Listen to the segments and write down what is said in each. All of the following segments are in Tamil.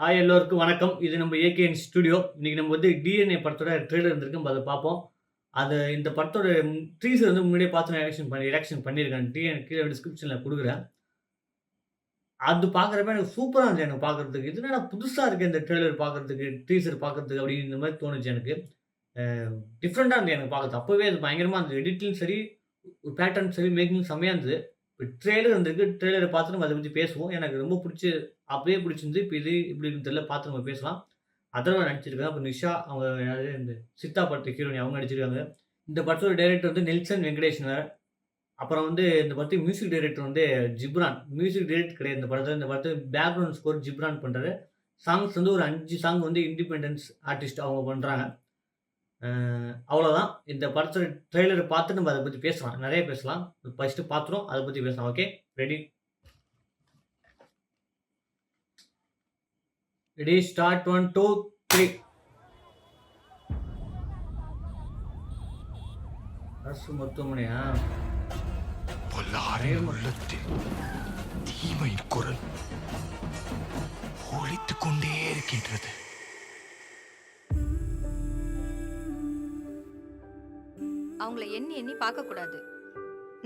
ஹாய் எல்லோருக்கும் வணக்கம். இது நம்ம ஏகேஎன் ஸ்டுடியோ. இன்னைக்கு நம்ம வந்து டிஎன்ஏ படத்தோட ட்ரெய்லர் வந்திருக்கு. நம்ம அத பார்ப்போம். இந்த படத்தோட டீசர் வந்து முன்னாடியே பார்த்து நான் ரியாக்ஷன் பண்ணியிருக்கேன். கீழ டிஸ்கிரிப்ஷன்ல குடுக்குறேன். அது பார்க்குறப்ப எனக்கு சூப்பரா இருந்துச்சு எனக்கு பார்க்கறதுக்கு. இது என்னடா புதுசா இருக்கே இந்த ட்ரெய்லர் பார்க்கறதுக்கு, டீசர் பார்க்கறதுக்கு அப்படின்ற மாரி தோணுச்சு எனக்கு. அ டிஃபரெண்ட்டா இருந்தது எனக்கு பார்க்கறதுக்கு. அப்பவே அது பயங்கரமா இருந்தது. எடிட்டிங் சரி, பேட்டர்ன் சரி, மேக்கிங் செம்மையா இருந்தது. இப்ப ட்ரெய்லர் வந்திருக்கு. ட்ரெய்லர பார்த்து நம்ம அத பத்தி பேசுவோம். எனக்கு ரொம்ப அப்பயே பிடிச்சிருந்து. இப்ப இது எப்படி இருக்குன்னு தெரியல. பார்த்து நம்ம பேசலாம். அதர்வா நடிச்சிருக்காங்க. அப்புறம் நிஷா அவங்க யாரு இந்த சித்தா படத்து ஹீரோயினி அவங்க நடிச்சிருக்காங்க. இந்த படத்தோட டைரக்டர் வந்து நெல்சன் வெங்கடேஷன் வேற. அப்புறம் வந்து இந்த படத்துக்கு மியூசிக் டைரக்டர் வந்து ஜிப்ரான். மியூசிக் டைரக்டர் கிடையாது இந்த படத்துல. இந்த படத்துக்கு பேக்கிரவுண்ட் ஸ்கோர் ஜிப்ரான் பண்றாரு. சாங்ஸ் வந்து ஒரு 5 சாங் வந்து இண்டிபெண்டன்ஸ் ஆர்டிஸ்ட் அவங்க பண்றாங்க. அ அவ்வளோதான். இந்த படத்தோட ட்ரெய்லர பார்த்து நம்ம அத பத்தி பேசலாம். நெறைய பேசலாம். ஃபர்ஸ்ட்டு பார்த்துருவோம். அத பத்தி பேசலாம். ஓகே. ரெடி? Ready start 1, 2, 3. அரசு மருத்துவமனையா? பொல்லாரின் உள்ளத்தில் தீமையின் குரல் ஒலித்துக் கொண்டே இருக்கின்றது. அவங்கள எண்ணி எண்ணி பார்க்க கூடாது.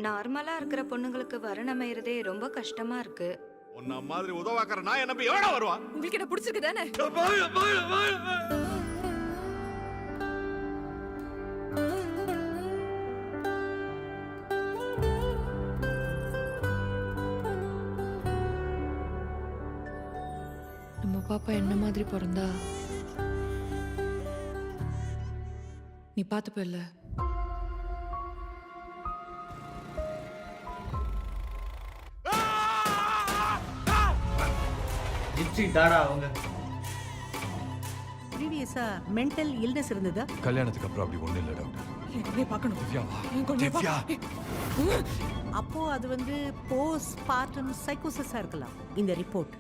நார்மலா இருக்கிற பொண்ணுங்களுக்கு வரன் அமையறதே ரொம்ப கஷ்டமா இருக்கு. உன்ன மாதிரி உதவாக்கற நான் என்ன போய் எவன வருவா? உங்களுக்கு என்ன பிடிச்சிருக்கு தானே? நம்ம பாப்பா என்ன மாதிரி பிறந்தா நீ பார்த்துப்ப இல்ல? ஜிப்சி தாடா அவங்க. ப்ரீவியஸா மென்டல் இல்னஸ் இருந்ததா? கல்யாணத்துக்கு அப்புறம் அப்படி ஒண்ணு இல்ல டாக்டர். என்னை பார்க்கணும். திவ்யா வா. என் குழந்தைய திவ்யா. அப்போ அது வந்து போஸ்ட் பார்ட்டம் சைக்கோசிஸா இருக்கலாம். இந்த ரிப்போர்ட்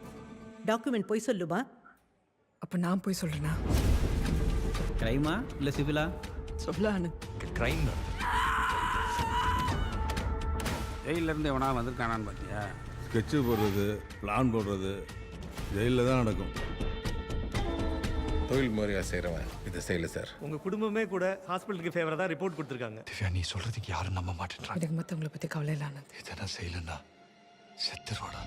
டாக்குமெண்ட் போய் சொல்லுமா? அப்ப நான் போய் சொல்றேனா? கிரைமா இல்ல சிவிலா? சொல்லானு. கிரைம் ஜெயில இருந்து எவனா வந்திருக்கானான்னு பாத்தியா? ஸ்கெட்ச் போடுறது, பிளான் போடுறது ஜெயிலில் தான் நடக்கும். தொழில் முறையாக செய்கிறவன் இதை செய்யல சார். உங்க குடும்பமே கூட ஹாஸ்பிட்டலுக்கு ஃபேவரா தான் ரிப்போர்ட் கொடுத்துருக்காங்க. திவ்யா நீ சொல்றதுக்கு யாரும் நம்ப மாட்டேன்றாங்க. எனக்கு மத்தவங்கள பத்தி கவலை இல்ல ஆனந்த். இதெல்லாம் செய்யலன்னா செத்துருவாடா.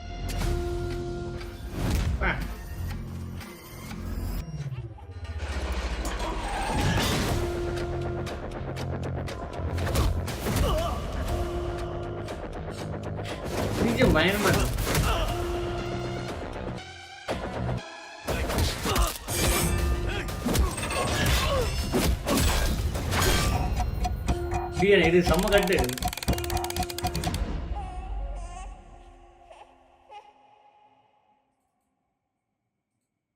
பிஜிஎம் பயங்கரமா இருக்கு. இது செம்ம கட்டு.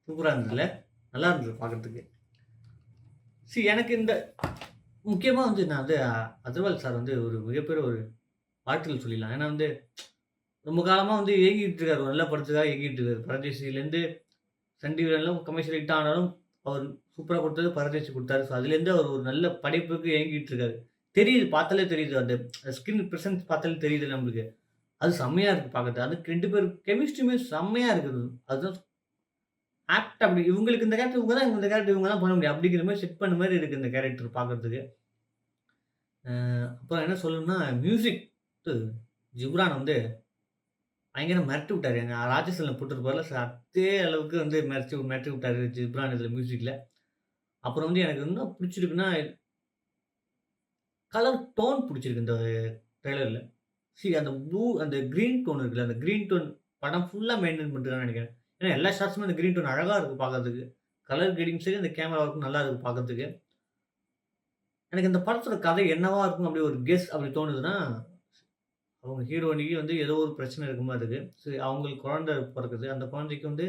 சூப்பரா இருந்ததுல. நல்லா இருந்தது பார்க்கறதுக்கு. எனக்கு இந்த முக்கியமா வந்து நான் வந்து அகர்வால் சார் வந்து ஒரு மிகப்பெரிய ஒரு வாழ்த்துக்கள் சொல்லிடலாம். ஏன்னா வந்து ரொம்ப காலமா வந்து ஏங்கிட்டு இருக்காரு. ஒரு நல்ல படத்துக்காக ஏங்கிட்டு இருக்காரு. பரதேசிலேருந்து சன் டிவிலலாம் கமர்ஷியல் ஹிட் ஆனாலும் அவர் சூப்பரா கொடுத்தது பரதேசி குடுத்தாரு. ஸோ அதுலேருந்து அவர் ஒரு நல்ல படைப்புக்கு ஏங்கிட்டு இருக்காரு. தெரியுது, பார்த்தாலே தெரியுது. அந்த ஸ்கின் பிரசன்ஸ் பார்த்தாலே தெரியுது நம்மளுக்கு. அது செம்மையா இருக்கு பார்க்கறதுக்கு. அதுக்கு 2 பேர் கெமிஸ்ட்ரியுமே செம்மையா இருக்குது. அதுதான் ஆக்ட் அப்படி இவங்களுக்கு இந்த கேரக்டர் இவங்க தான், இந்த கேரக்டர் இவங்க தான் பண்ண முடியும். அப்படிங்கிற மாரி செட் பண்ண மாரி இருக்கு இந்த கேரக்டர் பார்க்கறதுக்கு. அப்புறம் என்ன சொல்லணும்னா, மியூசிக் ஜிப்ரான் வந்து பயங்கர மிரட்டி விட்டாரு. எங்க ராஜஸ்தான்ல போட்டிருப்பார்ல சார், அதே அளவுக்கு வந்து மிரட்டி விட்டாரு ஜிப்ரான் இதுல மியூசிக்ல. அப்புறம் வந்து எனக்கு என்ன பிடிச்சிருக்குன்னா, கலர் டோன் பிடிச்சிருக்கு இந்த ட்ரெய்லர்ல. அந்த அந்த கிரீன் டோன் இருக்குல்ல, அந்த கிரீன் டோன் படம் ஃபுல்லா மெயின்டெயின் பண்றாங்கன்னு நெனைக்கிறேன். ஏன்னா எல்லா ஷாட்ஸுமே அந்த கிரீன் டோன் அழகா இருக்கு பார்க்கறதுக்கு. கலர் கிரேடிங் சரி, அந்த கேமரா ஒர்க்கும் நல்லா இருக்கு பார்க்கறதுக்கு. எனக்கு இந்த படத்தோட கதை என்னவா இருக்கும் அப்படி ஒரு கெஸ் அப்படி தோணுதுன்னா, அவங்க ஹீரோயினிக்கு வந்து ஏதோ ஒரு பிரச்சனை இருக்க மாரி இருக்கு. சரி அவங்களுக்கு குழந்தை பொறக்குது. அந்த குழந்தைக்கு வந்து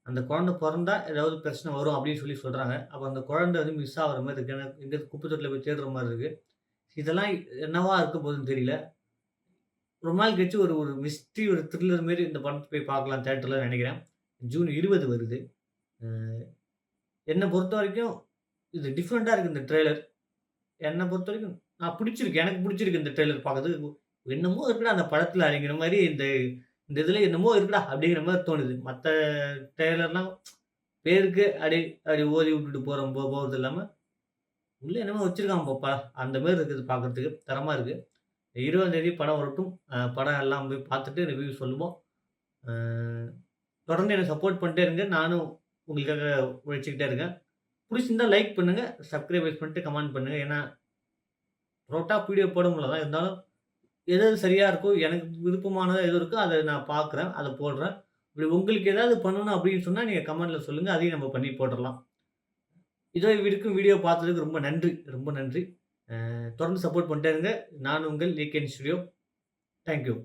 அந்த குழந்தை பொறந்தா ஏதாவது பிரச்சனை வரும் அப்படின்னு சொல்லி சொல்றாங்க. அப்ப அந்த குழந்தை வந்து மிஸ் ஆகுற மாரி இருக்கு. எனக்கு எங்கேயாவது குப்பை தொட்டில போய் தேடுற மாரி இருக்கு. இதெல்லாம் என்னவா இருக்க போகுதுன்னு தெரியல. ரொம்ப நாள் கழிச்சு ஒரு ஒரு மிஸ்ட்ரி, ஒரு த்ரில்லர் மாரி இந்த படத்த போய் பார்க்கலாம் தியேட்டர்ல நெனைக்கிறேன். ஜூன் 20 வருது. அ என்ன பொறுத்தவரைக்கும் இது டிஃபரெண்ட்டா இருக்கு இந்த ட்ரெய்லர். என்ன பொறுத்தவரைக்கும் நான் பிடிச்சிருக்கு. எனக்கு பிடிச்சிருக்கு இந்த ட்ரெய்லர் பார்க்கறதுக்கு. என்னமோ இருக்குடா அந்த படத்துல அப்படிங்கிற மாரி இந்த இந்த இதில் என்னமோ இருக்குடா அப்படிங்கிற மாதிரி தோணுது. மற்ற ட்ரெய்லர்லாம் பேருக்கு அப்படி ஓதி விட்டுட்டு போகிறது இல்லாமல் உள்ள என்னமோ வச்சிருக்கான் பாப்பா அந்த மாதிரி இருக்குது பார்க்கறதுக்கு தரமாக இருக்குது. 20ஆம் தேதி படம் வரட்டும். படம் எல்லாம் போய் பார்த்துட்டு ரிவ்யூ சொல்லுவோம். தொடர்ந்து என்னை சப்போர்ட் பண்ணிட்டே இருங்க. நானும் உங்களுக்காக உழைச்சிக்கிட்டே இருக்கேன். பிடிச்சிருந்தா லைக் பண்ணுங்க, சப்ஸ்கிரைப் பண்ணிட்டு கமெண்ட் பண்ணுங்க. ஏன்னா வீடியோ போட முடியல தான் இருந்தாலும் எது எது சரியா இருக்கோ எனக்கு விருப்பமானதா எது இருக்கோ அதை நான் பார்க்குறேன், அதை போடுறேன். இப்படி உங்களுக்கு ஏதாவது பண்ணணும் அப்படின்னு சொன்னா நீங்க கமெண்ட்ல சொல்லுங்க. அதையும் நம்ம பண்ணி போட்டுறலாம். இதோ வரைக்கும் வீடியோ பார்த்ததுக்கு ரொம்ப நன்றி, ரொம்ப நன்றி. தொடர்ந்து சப்போர்ட் பண்ணிட்டே இருங்க. நான் உங்கள் ஏகேஎன் ஸ்டுடியோ. Thank you.